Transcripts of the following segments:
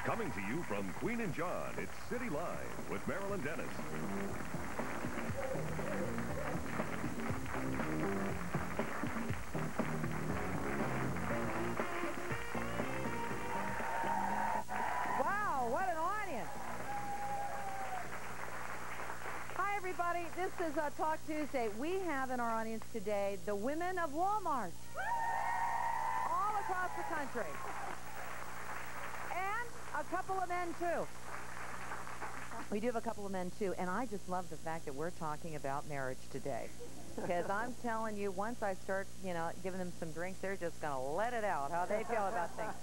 Coming to you from Queen and John, it's Cityline with Marilyn Dennis. Wow, what an audience. Hi, everybody. This is Talk Tuesday. We have in our audience today the women of Walmart all across the country. And a couple of men, too. We do have a couple of men, too. And I just love the fact that we're talking about marriage today. Because I'm telling you, once I start, giving them some drinks, they're just going to let it out, how they feel about things.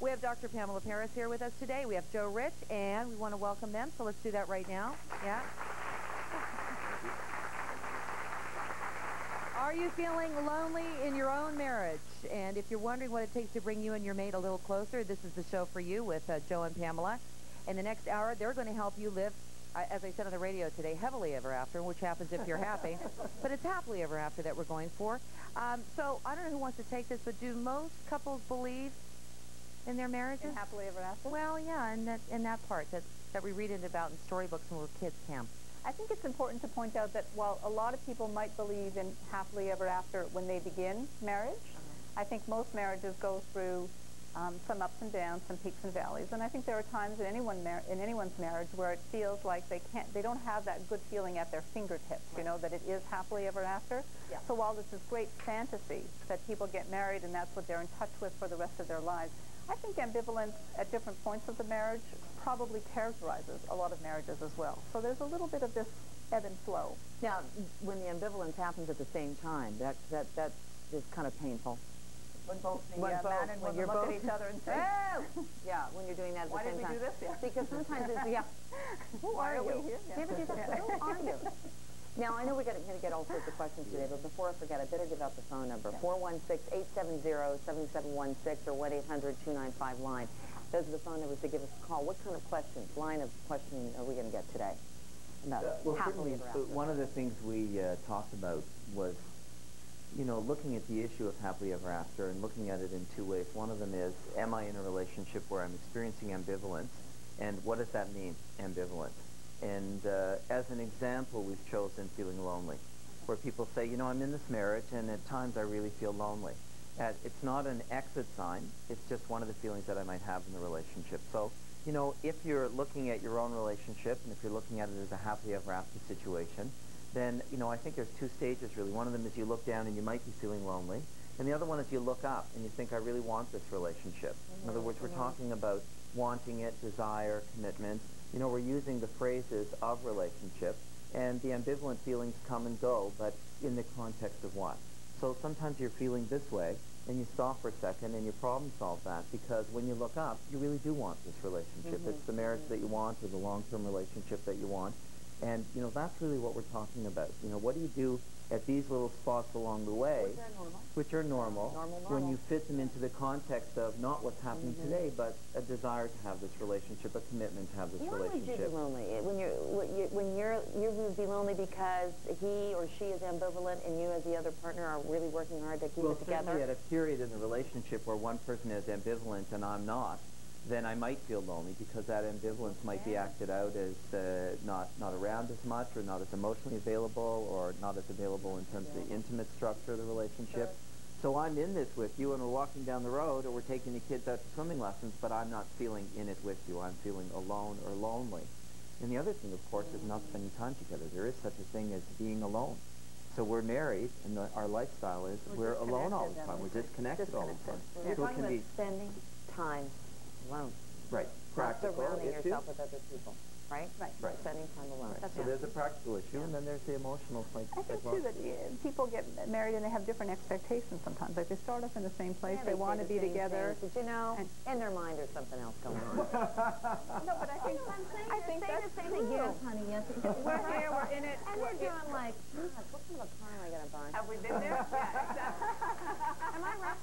We have Dr. Pamela Paris here with us today. We have Joe Rich, and we want to welcome them. So let's do that right now. Yeah. Are you feeling lonely in your own marriage? And if you're wondering what it takes to bring you and your mate a little closer, this is the show for you with Joe and Pamela. In the next hour, they're going to help you live, as I said on the radio today, happily ever after, which happens if you're happy. But it's happily ever after that we're going for. So I don't know who wants to take this, but do most couples believe in their marriages? In happily ever after? Well, yeah, in that part that we read about in storybooks when we're kids, Pam. I think it's important to point out that while a lot of people might believe in happily ever after when they begin marriage, I think most marriages go through some ups and downs, some peaks and valleys. And I think there are times in anyone's marriage where it feels like they don't have that good feeling at their fingertips, that it is happily ever after. Yeah. So while this is great fantasy that people get married and that's what they're in touch with for the rest of their lives, I think ambivalence at different points of the marriage probably characterizes a lot of marriages as well. So there's a little bit of this ebb and flow. Now, when the ambivalence happens at the same time, that is kind of painful. When both the man and woman look at each other and say, oh! Yeah, when you're doing that at the same time. Why did we do this? Yeah. Because sometimes it's, yeah. Who are you? We here? Yeah. Do you ever do that? Who are you? Now, I know we're going to get all sorts of questions today, but before I forget, I better give out the phone number, 416-870-7716 or 1-800-295-LINE. Those are the phone numbers to give us a call. What kind of questions, line of questioning are we going to get today? About well, certainly, one of the things we talked about was, looking at the issue of happily ever after and looking at it in two ways. One of them is, am I in a relationship where I'm experiencing ambivalence? And what does that mean, ambivalent? And as an example, we've chosen feeling lonely, where people say, I'm in this marriage, and at times I really feel lonely. It's not an exit sign. It's just one of the feelings that I might have in the relationship. So, if you're looking at your own relationship, and if you're looking at it as a happily ever after situation, then, I think there's two stages, really. One of them is you look down and you might be feeling lonely. And the other one is you look up and you think, I really want this relationship. In other words, we're talking about wanting it, desire, commitment. We're using the phrases of relationship, and the ambivalent feelings come and go, but in the context of what? So sometimes you're feeling this way, and you stop for a second, and you problem solve that, because when you look up, you really do want this relationship. It's the marriage that you want, or the long-term relationship that you want. And, that's really what we're talking about. What do you do at these little spots along the way, which are normal, when you fit them into the context of not what's happening today, but a desire to have this relationship, a commitment to have this relationship. Why would you be lonely? When you would be lonely because he or she is ambivalent and you as the other partner are really working hard to keep it together? Well, certainly at a period in the relationship where one person is ambivalent and I'm not, then I might feel lonely because that ambivalence might be acted out as not around as much, or not as emotionally available, or not as available in terms of the intimate structure of the relationship. So I'm in this with you, and we're walking down the road, or we're taking the kids out to swimming lessons, but I'm not feeling in it with you. I'm feeling alone or lonely. And the other thing, of course, is not spending time together. There is such a thing as being alone. So we're married, and our lifestyle is we're alone all the time. We're disconnected all the time. You're talking about spending time alone. Right. Not surrounding yourself with other people. Right? Right. Spending time alone. Right. So there's a practical issue, and then there's the emotional point. I think, too, that people get married and they have different expectations sometimes. Like, they start off in the same place, they want to be together. But in their mind there's something else going on. No, but I think that's true. Yes, honey, yes. We're here, we're in it. And they're doing like, what kind of a car am I going to buy? Have we been there? Yeah, exactly. Am I right?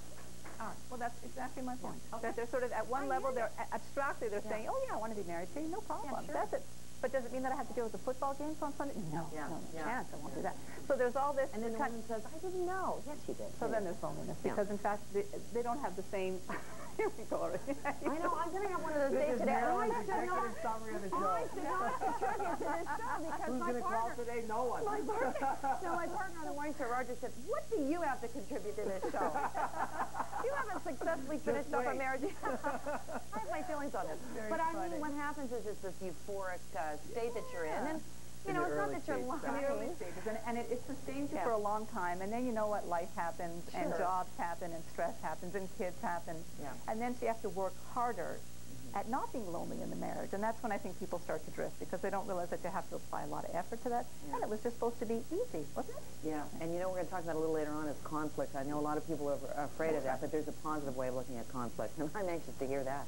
All right. Well, that's exactly my point. Okay. That they're sort of at one level, they're abstractly, they're saying, oh, yeah, I want to be married to you, no problem. Yeah, sure. That's it. But does it mean that I have to deal with the football games on Sunday? No, no chance. I won't do that. So there's all this. And then the woman says, I didn't know. Yes, you did. So then there's loneliness because, in fact, they don't have the same. Here we go already. I know. I'm going to have one of those days today. I My partner on the morning show, Roger, said, what do you have to contribute to this show? You haven't successfully finished up a marriage. I have my feelings on this. But I mean, what happens is it's this euphoric state that you're in. And, you know, it's not that you're lying. In the early stages, and it sustains you for a long time, and then you know what, life happens, and jobs happen, and stress happens, and kids happen, and then so you have to work harder at not being lonely in the marriage, and that's when I think people start to drift, because they don't realize that you have to apply a lot of effort to that, and it was just supposed to be easy, wasn't it? Yeah, and you know, we're going to talk about a little later on is conflict. I know a lot of people are afraid of that, but there's a positive way of looking at conflict, and I'm anxious to hear that.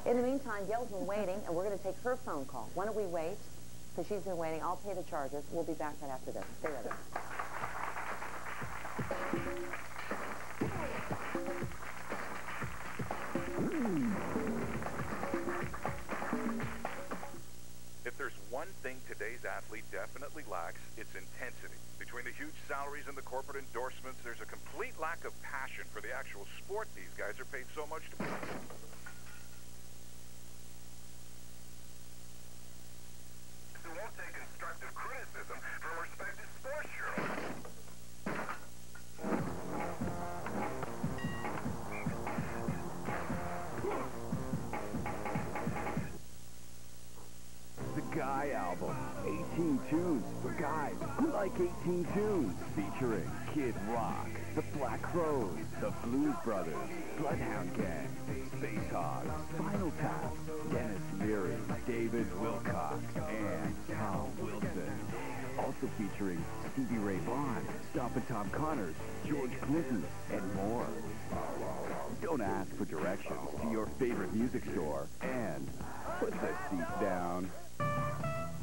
In the meantime, Gail's been waiting, and we're going to take her phone call. Why don't we wait? Because she's been waiting. I'll pay the charges. We'll be back right after this. Stay with us. If there's one thing today's athlete definitely lacks, it's intensity. Between the huge salaries and the corporate endorsements, there's a complete lack of passion for the actual sport these guys are paid so much to play. Who won't take constructive criticism from respected sports journalists. The Guy album, 18 tunes for guys who like 18 tunes, featuring Kid Rock, the Black Crowes, the Blues Brothers, Bloodhound Gang, Space Hogs, Spinal Tap, Dennis Leary, David Wilcox, and Tom Wilson. Also featuring Stevie Ray Vaughan, Stompin' Tom Connors, George Clinton, and more. Don't ask for directions to your favorite music store, and put the seat down.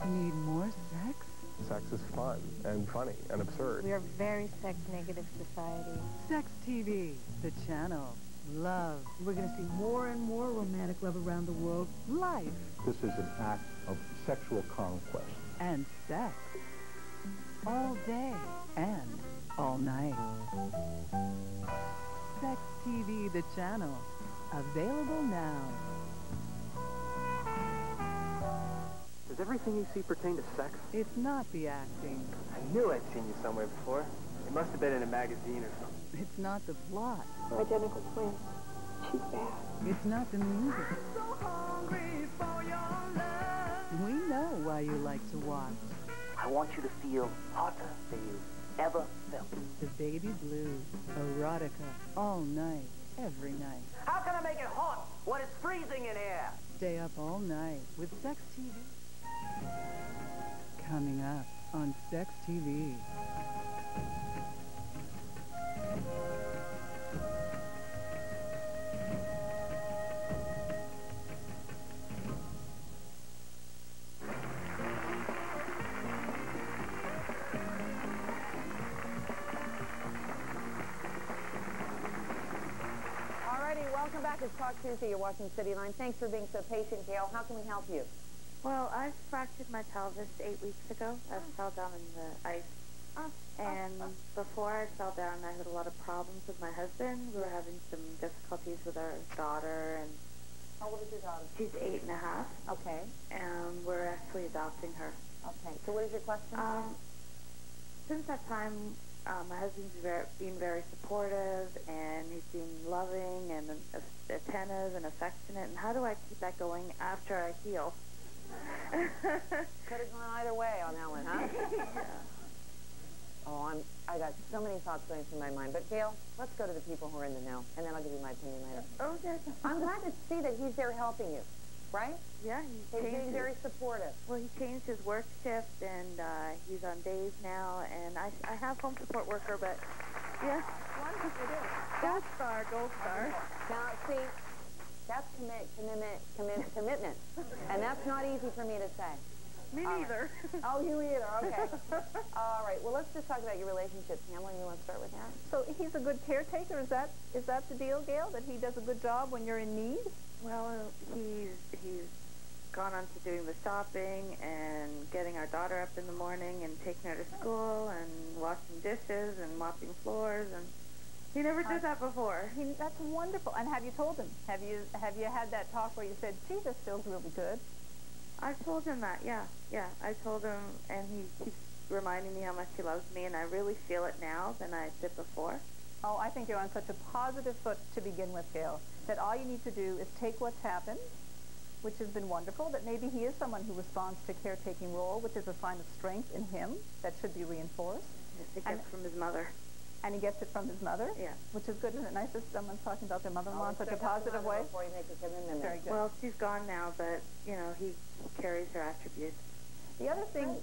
Need more sex? Sex is fun and funny and absurd. We are a very sex-negative society. Sex TV, the channel. Love. We're going to see more and more romantic love around the world. Life. This is an act of sexual conquest. And sex. All day and all night. Sex TV, the channel. Available now. Does everything you see pertain to sex? It's not the acting. I knew I'd seen you somewhere before. It must have been in a magazine or something. It's not the plot. Identical twin. She's bad. It's not the music. So hungry for your love. We know why you like to watch. I want you to feel hotter than you ever felt. The baby blues. Erotica. All night. Every night. How can I make it hot when it's freezing in here? Stay up all night with Sex TV. Coming up on Sex TV. Alrighty, welcome back. It's Talk Tuesday. You're watching Cityline. Thanks for being so patient, Gail. How can we help you? Well, I fractured my pelvis 8 weeks ago. I fell down in the ice. And before I fell down, I had a lot of problems with my husband. We were having some difficulties with our daughter. And How old is your daughter? she's 8.5. Okay. And we're actually adopting her. Okay. So what is your question? Since that time, my husband's been very supportive, and he's been loving and attentive and affectionate. And how do I keep that going after I heal? Could have gone either way on that one, huh? Yeah. Oh, I got so many thoughts going through my mind. But Gail, let's go to the people who are in the know, and then I'll give you my opinion later. Okay. I'm glad to see that he's there helping you, right? Yeah, He's being very supportive. Well, he changed his work shift, and he's on days now, and I have home support worker, but yeah. Wonderful. Gold star. Now, see, that's commitment. And that's not easy for me to say. Me neither. Right. Oh, you either. Okay. All right. Well, let's just talk about your relationship. Pamela, you want to start with that? So he's a good caretaker? Is that the deal, Gail, that he does a good job when you're in need? Well, he's gone on to doing the shopping and getting our daughter up in the morning and taking her to school and washing dishes and mopping floors, and he never did that before. That's wonderful. And have you told him? Have you had that talk where you said, gee, this feels really good? I told him that, yeah. I told him, and he keeps reminding me how much he loves me, and I really feel it now than I did before. Oh, I think you're on such a positive foot to begin with, Gail, that all you need to do is take what's happened, which has been wonderful, that maybe he is someone who responds to caretaking role, which is a sign of strength in him that should be reinforced. It gets from his mother. And he gets it from his mother? Yeah. Which is good. Isn't it nice that someone's talking about their mother-in-law in such a positive way? Before you make a commitment. Very good. Well, she's gone now, but, you know, he carries her attributes. The other thing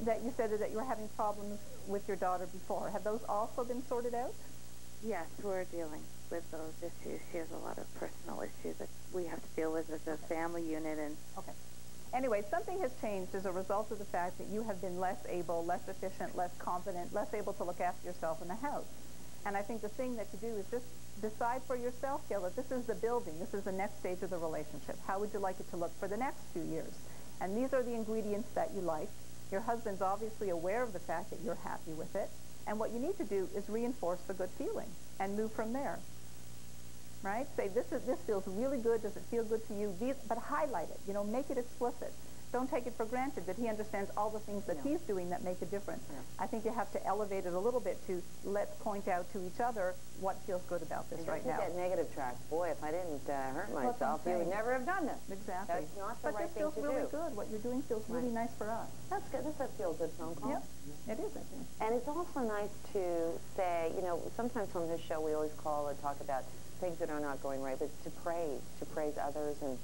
that you said is that you were having problems with your daughter before. Have those also been sorted out? Yes, we're dealing with those issues. She has a lot of personal issues that we have to deal with as a family unit. And okay. Anyway, something has changed as a result of the fact that you have been less able, less efficient, less competent, less able to look after yourself in the house. And I think the thing that you do is just decide for yourself, Gail, that this is the building, this is the next stage of the relationship. How would you like it to look for the next few years? And these are the ingredients that you like. Your husband's obviously aware of the fact that you're happy with it. And what you need to do is reinforce the good feeling and move from there. Right? Say, this feels really good. Does it feel good to you? But highlight it. You know, make it explicit. Don't take it for granted that he understands all the things that he's doing that make a difference. I think you have to elevate it a little bit to let's point out to each other what feels good about this right now. That negative track. Boy, if I didn't hurt myself, you would never have done this. Exactly. That's not the right thing to do. But this feels really good. What you're doing feels really nice for us. That's good. This is a feel-good phone call. Yeah, it is, I think. And it's also nice to say, you know, sometimes on this show we always call and talk about things that are not going right, but to praise others and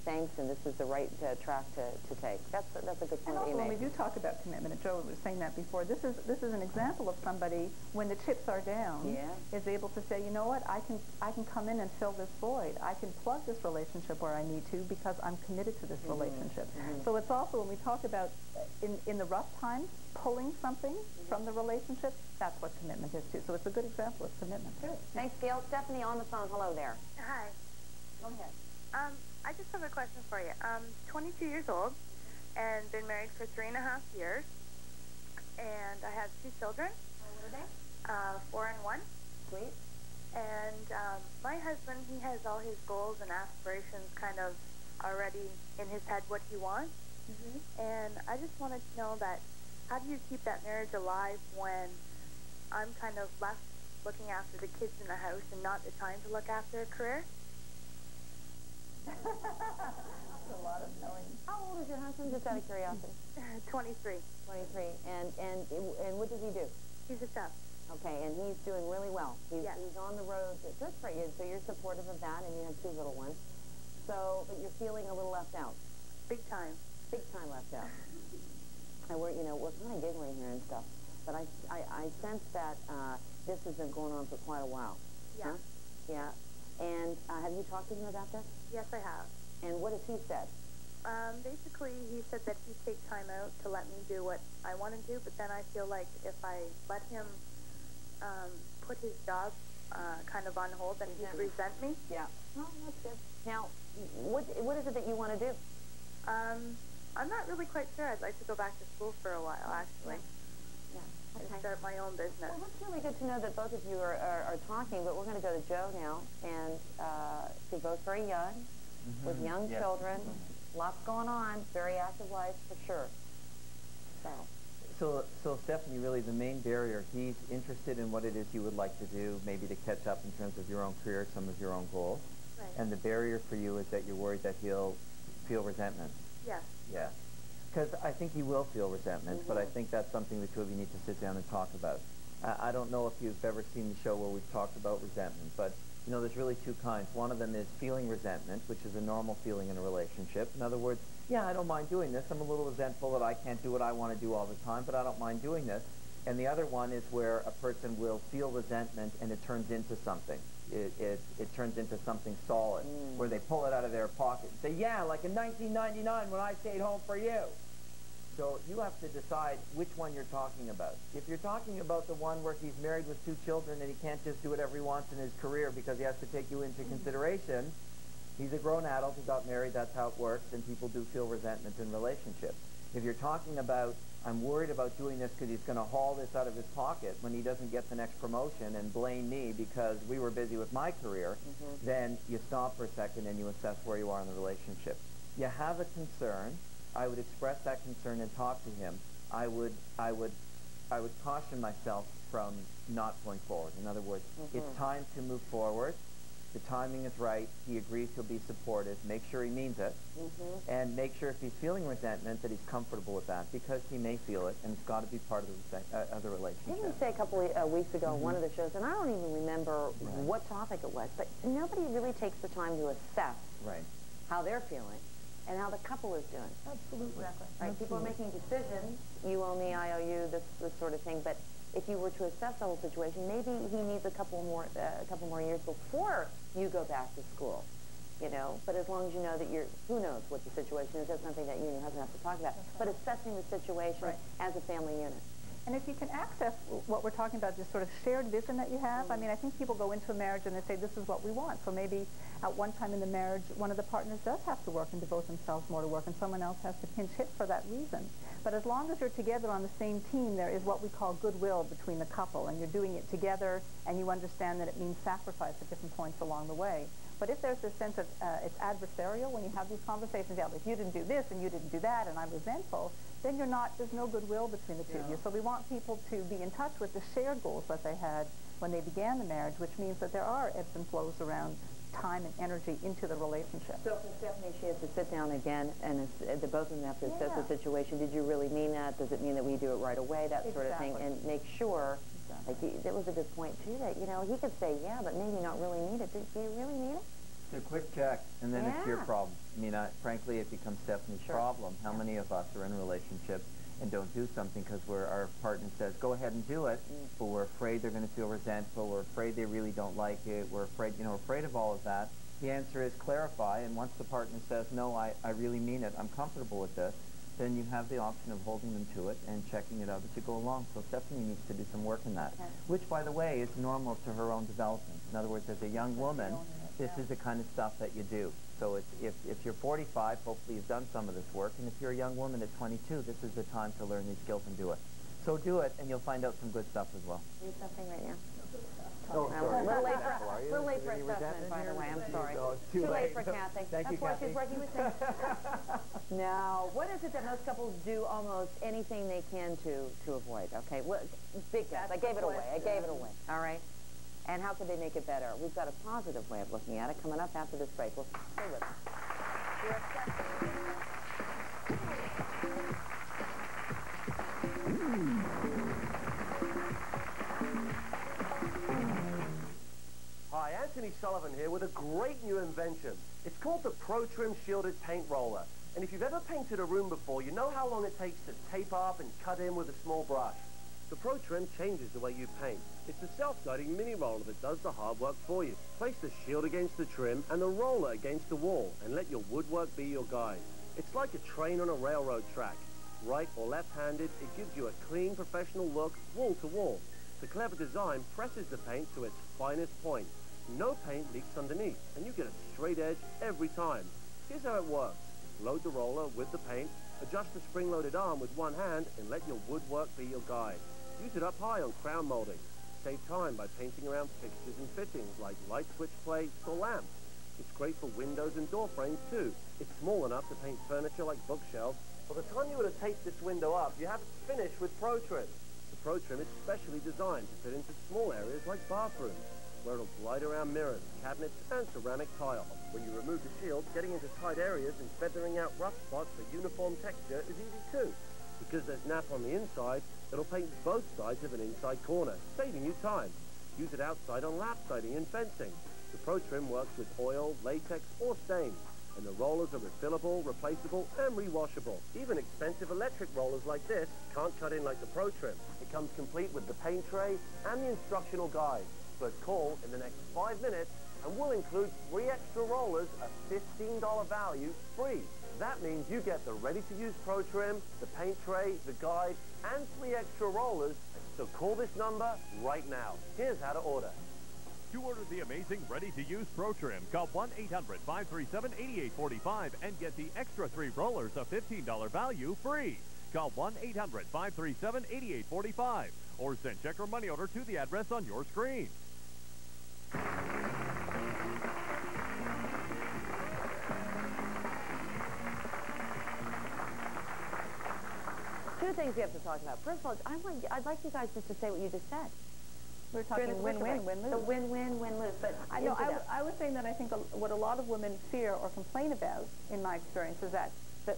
thanks, and this is the right track to take. That's a good point that you when make. we do talk about commitment, and Joe was saying that before, this is an example of somebody when the chips are down is able to say, you know what, I can come in and fill this void. I can plug this relationship where I need to because I'm committed to this relationship. So it's also when we talk about in the rough times pulling something from the relationship, that's what commitment is too. So it's a good example of commitment. Good. Thanks, Gail. Stephanie on the phone. Hello there. Hi. Go ahead. I just have a question for you. I'm 22 years old and been married for 3.5 years, and I have 2 children. What are they? 4 and 1. Sweet. And my husband, he has all his goals and aspirations kind of already in his head what he wants. And I just wanted to know that how do you keep that marriage alive when I'm kind of left looking after the kids in the house and not the time to look after a career? That's a lot of knowing. How old is your husband, just out of curiosity? 23. 23. And what does he do? He's a chef. Okay, and he's doing really well. He's on the road. Good for you. So you're supportive of that, and you have 2 little ones. So, but you're feeling a little left out. Big time. Big time left out. And we're kind of giggling here and stuff, but I sense that this has been going on for quite a while. Yeah. Huh? Yeah. And have you talked to him about this? Yes, I have. And what has he said? Basically, he said that he'd take time out to let me do what I want to do, but then I feel like if I let him put his job kind of on hold, then he'd resent me. Yeah. Well, that's good. Now, what is it that you want to do? I'm not really quite sure. I'd like to go back to school for a while, actually. Yeah. Okay. And start my own business. Well, it's really good to know that both of you are talking, but we're going to go to Joe now. And you're both very young, with young children. Lots going on. Very active life, for sure. So Stephanie, really the main barrier, he's interested in what it is you would like to do, maybe to catch up in terms of your own career, some of your own goals. Right. And the barrier for you is that you're worried that he'll feel resentment. Yes. Yeah. Because I think he will feel resentment, but I think that's something the 2 of you need to sit down and talk about. I don't know if you've ever seen the show where we've talked about resentment, but you know, there's really 2 kinds. One of them is feeling resentment, which is a normal feeling in a relationship. In other words, yeah, I don't mind doing this. I'm a little resentful that I can't do what I want to do all the time, but I don't mind doing this. And the other one is where a person will feel resentment and it turns into something. It turns into something solid, where they pull it out of their pocket and say, yeah, like in 1999 when I stayed home for you. So you have to decide which one you're talking about. If you're talking about the one where he's married with 2 children and he can't just do whatever he wants in his career because he has to take you into consideration, he's a grown adult who got married, that's how it works, and people do feel resentment in relationships. If you're talking about, I'm worried about doing this because he's going to haul this out of his pocket when he doesn't get the next promotion and blame me because we were busy with my career, then you stop for a second and you assess where you are in the relationship. You have a concern. I would express that concern and talk to him. I would caution myself from not going forward. In other words, it's time to move forward. The timing is right. He agrees he'll be supportive. Make sure he means it. And make sure if he's feeling resentment that he's comfortable with that, because he may feel it, and it's got to be part of the relationship. Didn't you say a couple of weeks ago on one of the shows, and I don't even remember what topic it was, but nobody really takes the time to assess how they're feeling and how the couple is doing. Absolutely. Exactly. Right? People are making decisions. You owe me, I owe you, this sort of thing. But if you were to assess the whole situation, maybe he needs a couple more years before you go back to school. You know, but as long as you know that who knows what the situation is, that's something that you and your husband have to talk about. But assessing the situation as a family unit. And if you can access what we're talking about, this sort of shared vision that you have, I mean, I think people go into a marriage and they say, this is what we want. So maybe at one time in the marriage, one of the partners does have to work and devote themselves more to work, and someone else has to pinch hit for that reason. But as long as you're together on the same team, there is what we call goodwill between the couple, and you're doing it together, and you understand that it means sacrifice at different points along the way. But if there's this sense of it's adversarial when you have these conversations, if you didn't do this and you didn't do that and I'm resentful, then there's no goodwill between the two of you. So we want people to be in touch with the shared goals that they had when they began the marriage, which means that there are ebbs and flows around time and energy into the relationship. So for Stephanie, she has to sit down again, and the both of them have to assess the situation. Did you really mean that? Does it mean that we do it right away? That sort of thing, and make sure. Like that was a good point too. That he could say but maybe not really need it. Do you really need it? It's a quick check, and then it's your problem. I mean, frankly, it becomes Stephanie's problem. How many of us are in relationships and don't do something because our partner says, go ahead and do it, but we're afraid they're going to feel resentful, we're afraid they really don't like it, we're afraid of all of that. The answer is clarify, and once the partner says, no, I really mean it, I'm comfortable with this, then you have the option of holding them to it and checking it out as you go along. So Stephanie needs to do some work in that, which, by the way, is normal to her own development. In other words, as a young woman, this is the kind of stuff that you do. So if you're 45, hopefully you've done some of this work, and if you're a young woman at 22, this is the time to learn these skills and do it. So do it, and you'll find out some good stuff as well. Need something right now? Oh, a little late for assessment, by the way. I'm sorry. No, it's too late for Kathy. Thank you, That's why Kathy. she's working with me. Now, what is it that most couples do almost anything they can to avoid? Okay, well, big guess. I gave it away. All right. And how could they make it better? We've got a positive way of looking at it coming up after this break. We'll stay with us. Hi, Anthony Sullivan here with a great new invention. It's called the Pro Trim Shielded Paint Roller. And if you've ever painted a room before, you know how long it takes to tape up and cut in with a small brush. The Pro Trim changes the way you paint. It's a self-guiding mini roller that does the hard work for you. Place the shield against the trim and the roller against the wall, and let your woodwork be your guide. It's like a train on a railroad track. Right or left-handed, it gives you a clean, professional look, wall to wall. The clever design presses the paint to its finest point. No paint leaks underneath, and you get a straight edge every time. Here's how it works. Load the roller with the paint, adjust the spring-loaded arm with one hand, and let your woodwork be your guide. Use it up high on crown molding. Save time by painting around fixtures and fittings like light switch plates or lamps. It's great for windows and door frames too. It's small enough to paint furniture like bookshelves. By the time you were to tape this window up, you have it finished with Pro Trim. The Pro Trim is specially designed to fit into small areas like bathrooms, where it'll glide around mirrors, cabinets, and ceramic tile. When you remove the shield, getting into tight areas and feathering out rough spots for uniform texture is easy too. Because there's nap on the inside, it'll paint both sides of an inside corner, saving you time. Use it outside on lap siding and fencing. The Pro Trim works with oil, latex, or stain, and the rollers are refillable, replaceable, and rewashable. Even expensive electric rollers like this can't cut in like the Pro Trim. It comes complete with the paint tray and the instructional guide. But call in the next 5 minutes, and we'll include 3 extra rollers, a $15 value, free. That means you get the ready-to-use Pro Trim, the paint tray, the guide, and 3 extra rollers. So call this number right now. Here's how to order. To order the amazing ready-to-use Pro Trim, call 1-800-537-8845 and get the extra 3 rollers, a $15 value, free. Call 1-800-537-8845 or send check or money order to the address on your screen. two things we have to talk about. First of all, I'd like you guys just to say what you just said. We're talking win-win, win-lose. The win-win, win-lose. But I know. I was saying that I think what a lot of women fear or complain about, in my experience, is that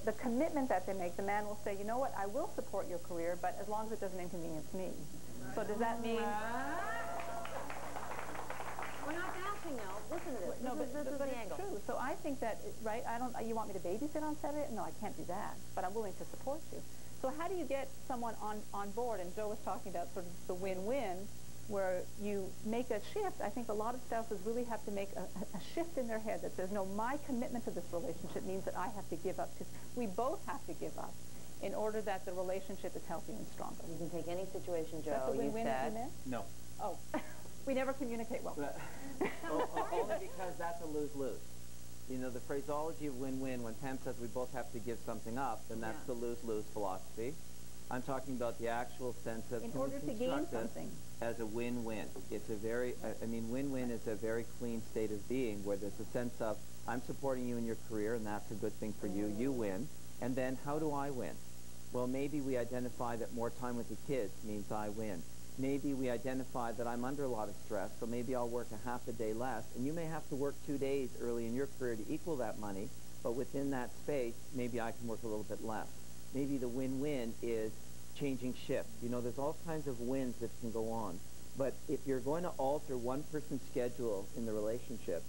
the commitment that they make. The man will say, you know what, I will support your career, but as long as it doesn't inconvenience me. So does that mean? We're not bashing now. Listen to this. No, this is the it's angle. True. So I think that, right? You want me to babysit on Saturday? No, I can't do that. But I'm willing to support you. So how do you get someone on board? And Joe was talking about sort of the win-win, where you make a shift. I think a lot of spouses really have to make a shift in their head that says, no, my commitment to this relationship means that I have to give up. We both have to give up in order that the relationship is healthy and stronger. You can take any situation, Joe. That's a win-win, you said. No. Oh, we never communicate well. Only because that's a lose-lose. You know, the phraseology of win-win, when Pam says we both have to give something up, then that's the lose-lose philosophy. I'm talking about the actual sense of in order to gain something. As a win-win. It's a very, I mean, win-win is a very clean state of being where there's a sense of, I'm supporting you in your career, and that's a good thing for you. You win. And then, how do I win? Well, maybe we identify that more time with the kids means I win. Maybe we identify that I'm under a lot of stress, so maybe I'll work a half a day less. And you may have to work 2 days early in your career to equal that money, but within that space, maybe I can work a little bit less. Maybe the win-win is changing shifts. You know, there's all kinds of wins that can go on. But if you're going to alter one person's schedule in the relationship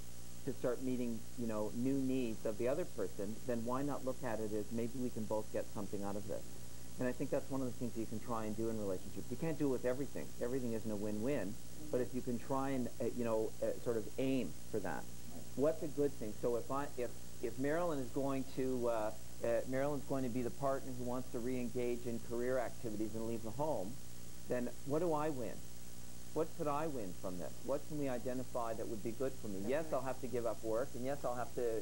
to start meeting, you know, new needs of the other person, then why not look at it as maybe we can both get something out of this? And I think that's one of the things you can try and do in relationships. You can't do it with everything. Everything isn't a win-win. But if you can try and, sort of aim for that. What's a good thing? So if Marilyn is going to, Marilyn's going to be the partner who wants to re-engage in career activities and leave the home, then what do I win? What could I win from this? What can we identify that would be good for me? Yes, I'll have to give up work, and yes, I'll have to,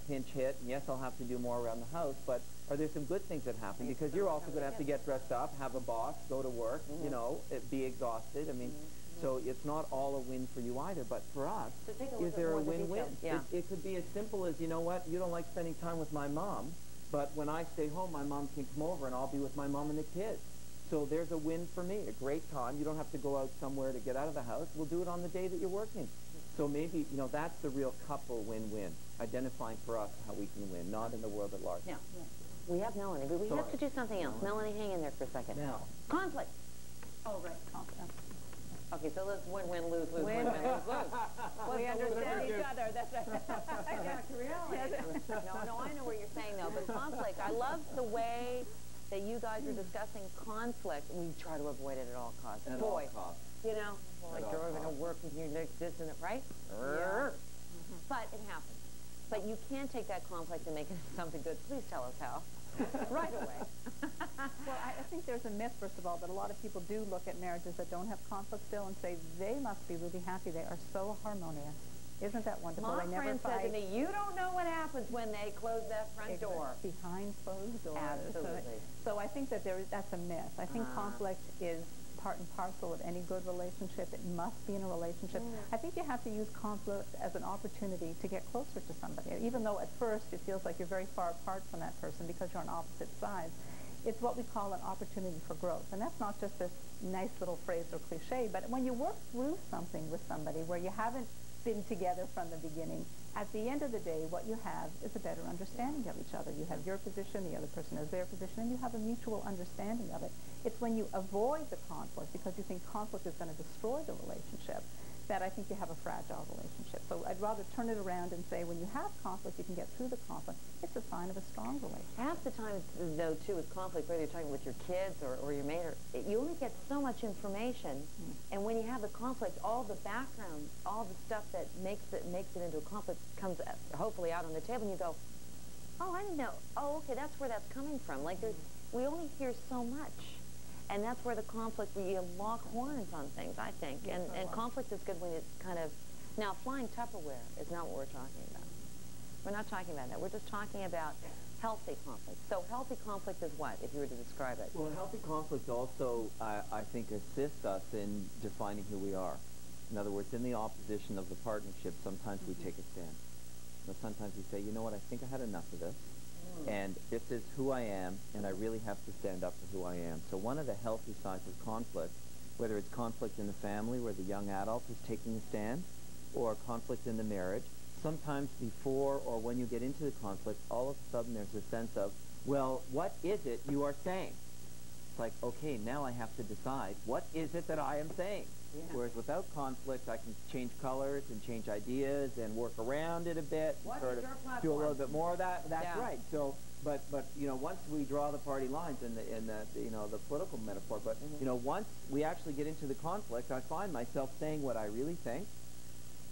pinch hit, and yes, I'll have to do more around the house, but are there some good things that happen? Because you're also going to have to get dressed up, have a boss, go to work, be exhausted. I mean, so it's not all a win for you either, but for us, is there a win-win? Yeah. It could be as simple as, you know what, you don't like spending time with my mom, but when I stay home, my mom can come over and I'll be with my mom and the kids. So there's a win for me, a great time. You don't have to go out somewhere to get out of the house. We'll do it on the day that you're working. So maybe, that's the real couple win-win, identifying for us how we can win, not in the world at large. Yeah. We have Melanie, but we have to do something else. Melanie, hang in there for a second. Now. Conflict. Oh, right, conflict. Okay, so let's win-win, lose-lose, win-win, lose-lose. We understand each other. That's right. Back to reality. No, I know what you're saying, though, but conflict, I love the way that you guys are discussing conflict. We try to avoid it at all costs. At all costs. Like you're going to work with your next this and that, right? Yeah. But it happens. But you can take that conflict and make it into something good. Please tell us how. Right away. Well, I think there's a myth, first of all, that a lot of people do look at marriages that don't have conflict still and say they must be really happy. They are so harmonious. Isn't that wonderful? My they never friend fight. said to me, you don't know what happens when they close that front door. Behind closed doors. Absolutely. So I think that that's a myth. I think conflict is part and parcel of any good relationship. It must be in a relationship. I think you have to use conflict as an opportunity to get closer to somebody. Even though at first it feels like you're very far apart from that person because you're on opposite sides. It's what we call an opportunity for growth. And that's not just this nice little phrase or cliche, but when you work through something with somebody where you haven't been together from the beginning, at the end of the day, what you have is a better understanding of each other. You have your position, the other person has their position, and you have a mutual understanding of it. It's when you avoid the conflict because you think conflict is going to destroy the relationship that I think you have a fragile relationship. So I'd rather turn it around and say when you have conflict, you can get through the conflict. It's a sign of a strong relationship. Half the time, though, too, with conflict, whether you're talking with your kids or your mate, you only get so much information. And when you have the conflict, all the background, all the stuff that makes it into a conflict comes hopefully out on the table, and you go, oh, I didn't know. Oh, okay, that's where that's coming from. Like, we only hear so much. And that's where the conflict, where you lock horns on things, I think. And conflict is good when it's kind of... Now, flying Tupperware is not what we're talking about. We're not talking about that. We're just talking about healthy conflict. So healthy conflict is what, if you were to describe it? Well, healthy conflict also, I think, assists us in defining who we are. In other words, in the opposition of the partnership, sometimes we take a stand. Sometimes we say, you know what, I think I had enough of this. And this is who I am, and I really have to stand up for who I am. So one of the healthy sides of conflict, whether it's conflict in the family where the young adult is taking a stand, or conflict in the marriage, sometimes before or when you get into the conflict, all of a sudden there's a sense of, well, what is it you are saying? It's like, okay, now I have to decide, what is it that I am saying? Yeah. Whereas without conflict, I can change colors and change ideas and work around it a bit. What sort is of your platform? do a little bit more of that. That's yeah. right. So, but you know, once we draw the party lines in the you know, the political metaphor, but you know, once we actually get into the conflict, I find myself saying what I really think,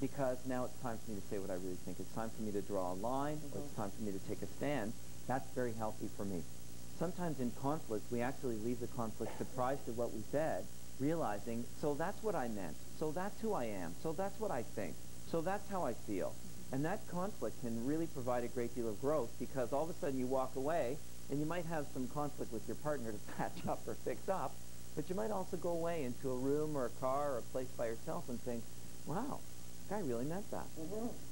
because now it's time for me to say what I really think. It's time for me to draw a line, or it's time for me to take a stand. That's very healthy for me. Sometimes in conflict, we actually leave the conflict surprised at what we said, realizing, so that's what I meant, so that's who I am, so that's what I think, so that's how I feel. And that conflict can really provide a great deal of growth, because all of a sudden you walk away, and you might have some conflict with your partner to patch up or fix up, but you might also go away into a room or a car or a place by yourself and think, wow, I really meant that.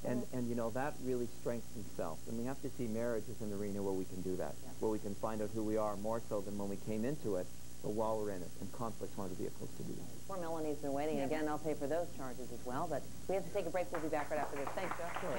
And you know, that really strengthens self. And we have to see marriage as an arena where we can do that, where we can find out who we are more so than when we came into it, but while we're in it. And conflict's one of the vehicles to do that. Poor Melanie's been waiting. Again, I'll pay for those charges as well, but we have to take a break. We'll be back right after this. Thanks, Joe. Sure.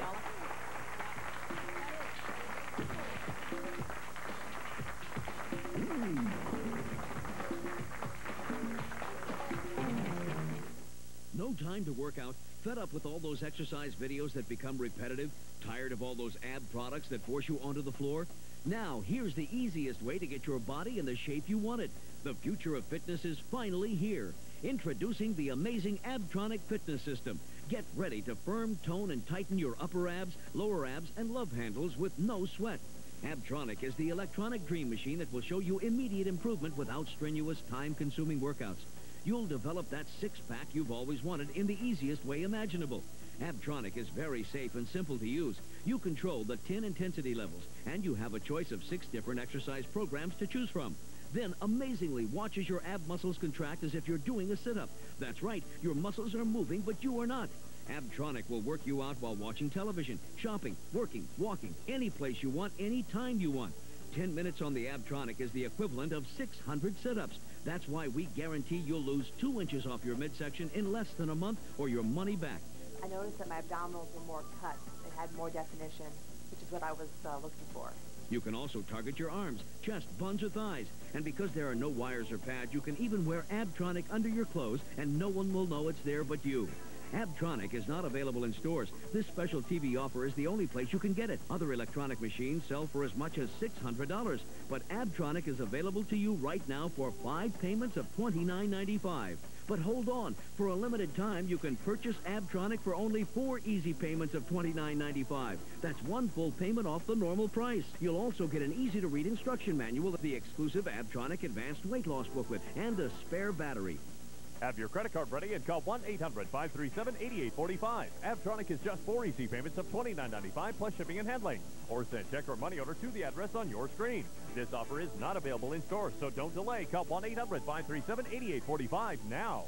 No time to work out? Fed up with all those exercise videos that become repetitive? Tired of all those ab products that force you onto the floor? Now, here's the easiest way to get your body in the shape you want it. The future of fitness is finally here. Introducing the amazing Abtronic Fitness System. Get ready to firm, tone, and tighten your upper abs, lower abs, and love handles with no sweat. Abtronic is the electronic dream machine that will show you immediate improvement without strenuous, time-consuming workouts. You'll develop that six-pack you've always wanted in the easiest way imaginable. Abtronic is very safe and simple to use. You control the 10 intensity levels, and you have a choice of 6 different exercise programs to choose from. Then, amazingly, watch as your ab muscles contract as if you're doing a sit-up. That's right, your muscles are moving, but you are not. Abtronic will work you out while watching television, shopping, working, walking, any place you want, any time you want. 10 minutes on the Abtronic is the equivalent of 600 sit-ups. That's why we guarantee you'll lose 2 inches off your midsection in less than a month or your money back. I noticed that my abdominals were more cut. They had more definition, which is what I was looking for. You can also target your arms, chest, buns, or thighs. And because there are no wires or pads, you can even wear Abtronic under your clothes, and no one will know it's there but you. Abtronic is not available in stores. This special TV offer is the only place you can get it. Other electronic machines sell for as much as $600, but Abtronic is available to you right now for 5 payments of $29.95. But hold on, for a limited time, you can purchase Abtronic for only 4 easy payments of $29.95. That's 1 full payment off the normal price. You'll also get an easy-to-read instruction manual, the exclusive Abtronic Advanced Weight Loss Booklet, and a spare battery. Have your credit card ready and call 1-800-537-8845. Abtronic is just 4 easy payments of $29.95 plus shipping and handling. Or send check or money order to the address on your screen. This offer is not available in stores, so don't delay. Call 1-800-537-8845 now.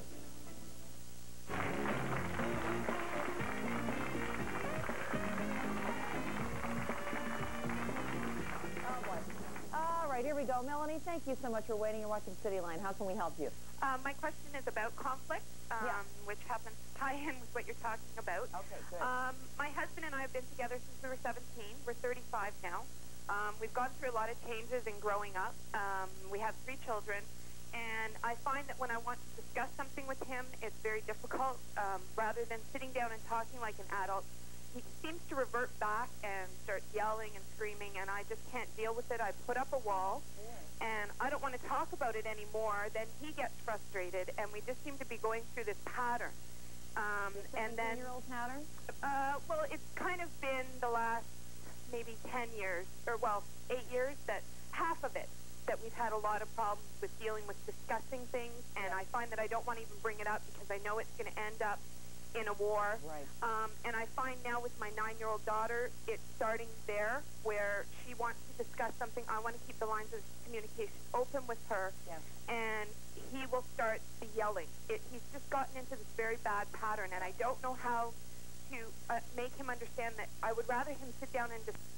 All right, here we go. Melanie, thank you so much for waiting. You're watching Cityline. How can we help you? My question is about conflict, which happens to tie in with what you're talking about. Okay, good. My husband and I have been together since we were 17. We're 35 now. We've gone through a lot of changes in growing up. We have 3 children, and I find that when I want to discuss something with him, it's very difficult. Rather than sitting down and talking like an adult, he seems to revert back and start yelling and screaming, and I just can't deal with it. I put up a wall, and I don't want to talk about it anymore. Then he gets frustrated, and we just seem to be going through this pattern. And then 17-year-old pattern? Well, it's kind of been the last maybe 10 years, or well, 8 years, that half of it, that we've had a lot of problems with dealing with discussing things, and I find that I don't want to even bring it up because I know it's going to end up in a war. Right. And I find now with my 9-year-old daughter, it's starting there where she wants to discuss something. I want to keep the lines of communication open with her. Yes. And he will start the yelling. He's just gotten into this very bad pattern, and I don't know how to make him understand that I would rather him sit down and discuss